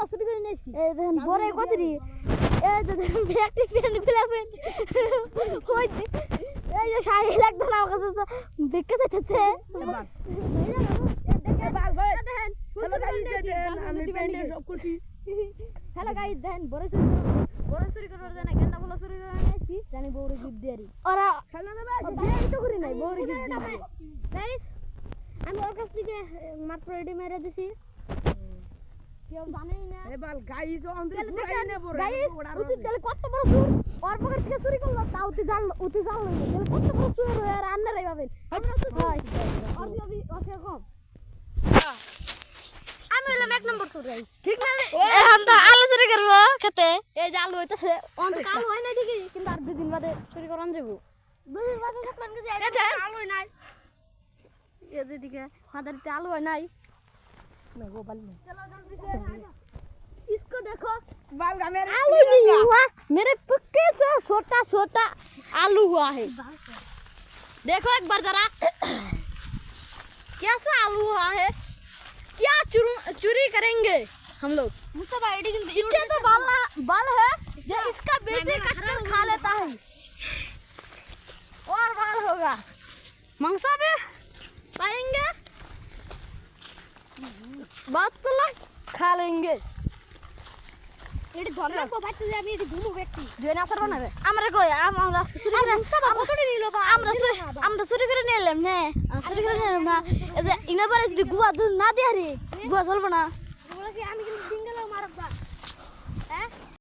গুলো চুরি করে নিয়েছি। এই দেখেন বড় কতরি এই যে দেখেন ব্যাগটি পেন ফেলাবেন ওই এই যে শাড়ি লাগতো না আমার কাছে দেখতে চাইতেছে হ্যালো গাইস দেন বড় চুরি করে দেন গেন্দা ফুল চুরি করে নিয়েছি জানি বউরে গিফট দিয়ারি ওরা এই তো করি নাই বউরে গিফট দিই গাইস আমি ওর কাছ থেকে মাত্র রেডি মেরে দিছি কেউ জানেই না এবার গাইস অন্ধে পুরাই নেব রে গাইস উতি তাহলে কত বড় চুর ওর পকেট থেকে চুরি করলো তা উতি জানলো তাহলে কত বড় চুর হয় আর আন্নার এইভাবে আমরা তো হয় আর যদি ওকে কম আমি হলাম এক নম্বর চোর গাইস ঠিক না এখন তো আলু চুরি করবো খেতে এই যে আলু হইতেছে অন্ত কাল হয় না ঠিকই কিন্তু আর দুদিন বাদে চুরি করান যাবো দুই বাজে দেখবেন কি আলু নাই এদিকে মাদারিতে আলু হয় নাই না গো বাল না चलो जल्दी से इसको देखो बाल का मेरे आलू नहीं हुआ मेरे पक्के से छोटा छोटा आलू हुआ है देखो एक बार जरा कैसा आलू हुआ है क्या चोरी करेंगे हम लोग मुस्तफा आईडी इच्छा तो बाल है जो इसका बेचे काट कर खा लेता है और बाल होगा मंगसा भी पाएंगे बात तो लग खा लेंगे এটি ধরলাম কো ভাইতে যে আমি এটি ঘুমো ব্যক্তি जो ना करना है আমরা কই আমরা আজকে চুরি করে মুস্তাফা কতটি নিল বা আমরা চুরি করে নিলাম না চুরি করে নিলাম না এই যে ইনা পারে যদি গুয়া না দেয়া রে গুয়া চলবে না